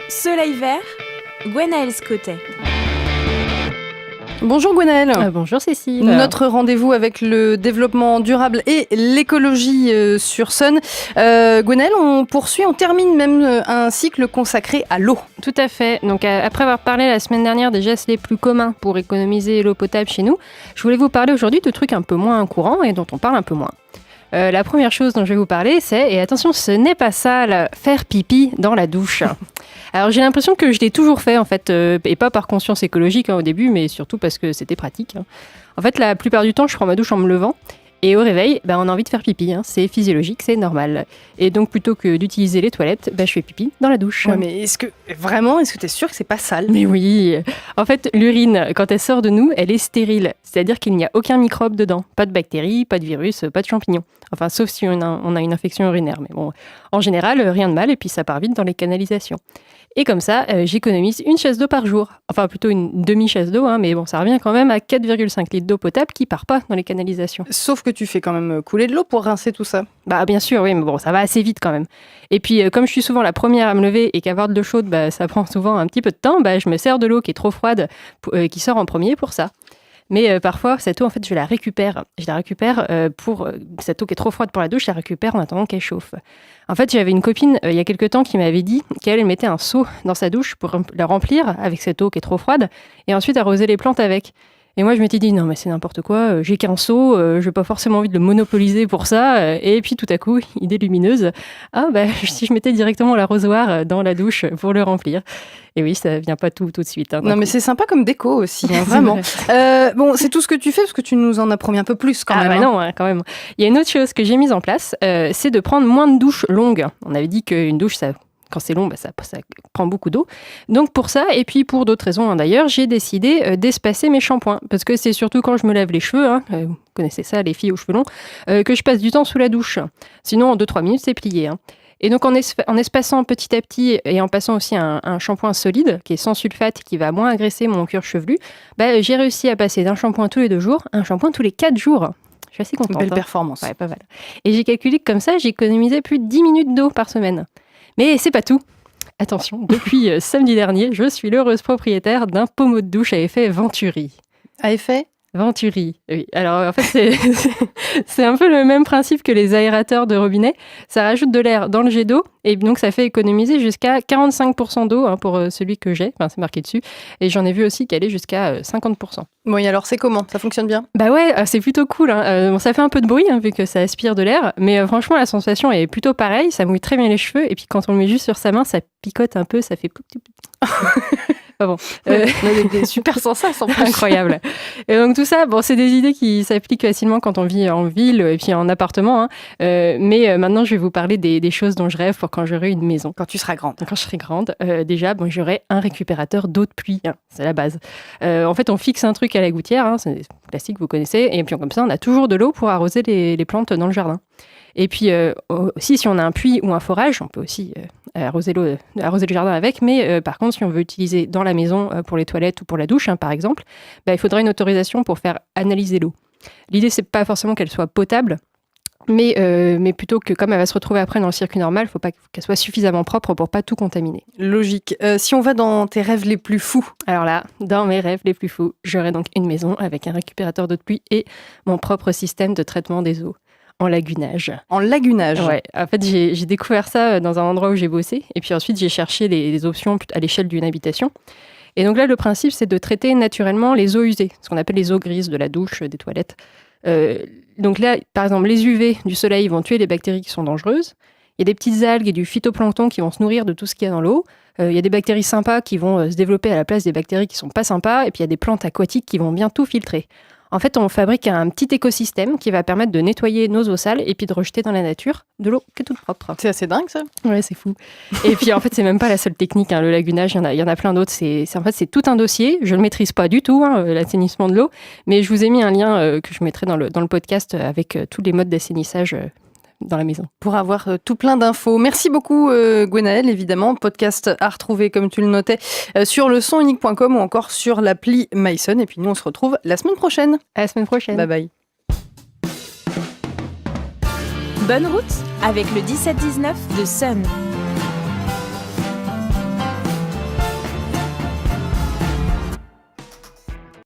Soleil vert, Gwenaëlle Scottet. Bonjour Gwenaëlle. Bonjour Cécile. Notre rendez-vous avec le développement durable et l'écologie sur Sun. Gwenaëlle, on termine même un cycle consacré à l'eau. Tout à fait. Donc après avoir parlé la semaine dernière des gestes les plus communs pour économiser l'eau potable chez nous, je voulais vous parler aujourd'hui de trucs un peu moins courants et dont on parle un peu moins. La première chose dont je vais vous parler, c'est, et attention, ce n'est pas sale, faire pipi dans la douche. Alors j'ai l'impression que je l'ai toujours fait en fait, et pas par conscience écologique au début, mais surtout parce que c'était pratique. En fait, la plupart du temps, je prends ma douche en me levant, et au réveil, on a envie de faire pipi, c'est physiologique, c'est normal. Et donc plutôt que d'utiliser les toilettes, je fais pipi dans la douche. Ouais, mais est-ce que t'es sûr que c'est pas sale ? Mais oui. En fait, l'urine, quand elle sort de nous, elle est stérile. C'est-à-dire qu'il n'y a aucun microbe dedans. Pas de bactéries, pas de virus, pas de champignons. Enfin, sauf si on a une infection urinaire. Mais bon, en général, rien de mal, et puis ça part vite dans les canalisations. Et comme ça, j'économise une chasse d'eau par jour. Enfin, plutôt une demi-chasse d'eau, mais bon, ça revient quand même à 4,5 litres d'eau potable qui part pas dans les canalisations. Sauf que tu fais quand même couler de l'eau pour rincer tout ça. Bah bien sûr, oui, mais bon, ça va assez vite quand même. Et puis, comme je suis souvent la première à me lever et qu'avoir de l'eau chaude, ça prend souvent un petit peu de temps, je me sers de l'eau qui est trop froide, qui sort en premier pour ça. Mais parfois, cette eau, en fait, je la récupère. Pour cette eau qui est trop froide pour la douche, je la récupère en attendant qu'elle chauffe. En fait, j'avais une copine, il y a quelques temps, qui m'avait dit qu'elle mettait un seau dans sa douche pour la remplir avec cette eau qui est trop froide et ensuite arroser les plantes avec. Et moi, je m'étais dit, non, mais c'est n'importe quoi, j'ai qu'un seau, je n'ai pas forcément envie de le monopoliser pour ça. Et puis, tout à coup, idée lumineuse, si je mettais directement l'arrosoir dans la douche pour le remplir. Et oui, ça vient pas tout de suite. Non, mais c'est sympa comme déco aussi, vraiment. Bon, c'est tout ce que tu fais, parce que tu nous en as promis un peu plus quand même. Non, quand même. Il y a une autre chose que j'ai mise en place, c'est de prendre moins de douches longues. On avait dit qu'une douche, quand c'est long, ça prend beaucoup d'eau. Donc pour ça, et puis pour d'autres raisons d'ailleurs, j'ai décidé d'espacer mes shampoings. Parce que c'est surtout quand je me lave les cheveux, vous connaissez ça, les filles aux cheveux longs, que je passe du temps sous la douche. Sinon, en 2-3 minutes, c'est plié. Et donc en espaçant petit à petit et en passant aussi un shampoing solide, qui est sans sulfate, qui va moins agresser mon cuir chevelu, j'ai réussi à passer d'un shampoing tous les 2 jours à un shampoing tous les 4 jours. Je suis assez contente. Belle performance. Ouais, pas mal. Et j'ai calculé que comme ça, j'économisais plus de 10 minutes d'eau par semaine. Mais c'est pas tout. Attention, depuis samedi dernier, je suis l'heureuse propriétaire d'un pommeau de douche à effet Venturi. À effet Venturi, oui. Alors en fait, c'est un peu le même principe que les aérateurs de robinet. Ça rajoute de l'air dans le jet d'eau et donc ça fait économiser jusqu'à 45% d'eau pour celui que j'ai. Enfin, c'est marqué dessus. Et j'en ai vu aussi qu'elle est jusqu'à 50%. Bon, et alors c'est comment ? Ça fonctionne bien ? Bah ouais, c'est plutôt cool. Bon, ça fait un peu de bruit vu que ça aspire de l'air, mais franchement la sensation est plutôt pareille. Ça mouille très bien les cheveux et puis quand on le met juste sur sa main, ça picote un peu, ça fait ploup. Ah bon, des super sensations, incroyable. Et donc tout ça, c'est des idées qui s'appliquent facilement quand on vit en ville et puis en appartement. Mais maintenant, je vais vous parler des choses dont je rêve pour quand j'aurai une maison. Quand tu seras grande. Quand je serai grande, déjà, j'aurai un récupérateur d'eau de pluie. C'est la base. En fait, on fixe un truc à la gouttière, c'est classique, vous connaissez. Et puis comme ça, on a toujours de l'eau pour arroser les plantes dans le jardin. Et puis aussi, si on a un puits ou un forage, on peut aussi arroser le jardin avec. Mais par contre, si on veut utiliser dans la maison pour les toilettes ou pour la douche, par exemple, il faudra une autorisation pour faire analyser l'eau. L'idée, c'est pas forcément qu'elle soit potable, mais plutôt que comme elle va se retrouver après dans le circuit normal, il ne faut pas qu'elle soit suffisamment propre pour pas tout contaminer. Logique. Si on va dans tes rêves les plus fous. Alors là, dans mes rêves les plus fous, j'aurai donc une maison avec un récupérateur d'eau de pluie et mon propre système de traitement des eaux. En lagunage. En lagunage ? Ouais. En fait, j'ai découvert ça dans un endroit où j'ai bossé. Et puis ensuite, j'ai cherché les options à l'échelle d'une habitation. Et donc là, le principe, c'est de traiter naturellement les eaux usées, ce qu'on appelle les eaux grises de la douche, des toilettes. Donc là, par exemple, les UV du soleil vont tuer les bactéries qui sont dangereuses. Il y a des petites algues et du phytoplancton qui vont se nourrir de tout ce qu'il y a dans l'eau. Il y a des bactéries sympas qui vont se développer à la place des bactéries qui ne sont pas sympas. Et puis, il y a des plantes aquatiques qui vont bien tout filtrer. En fait, on fabrique un petit écosystème qui va permettre de nettoyer nos eaux sales et puis de rejeter dans la nature de l'eau qui est toute propre. C'est assez dingue, ça. Ouais, c'est fou. Et puis, en fait, c'est même pas la seule technique, le lagunage. Il y en a plein d'autres. C'est tout un dossier. Je le maîtrise pas du tout, l'assainissement de l'eau. Mais je vous ai mis un lien que je mettrai dans le podcast avec tous les modes d'assainissage dans la maison. Pour avoir tout plein d'infos. Merci beaucoup Gwenaëlle, évidemment. Podcast à retrouver, comme tu le notais, sur lesonunique.com ou encore sur l'appli mySun. Et puis nous, on se retrouve la semaine prochaine. À la semaine prochaine. Bye bye. Bonne route avec le 17-19 de Sun.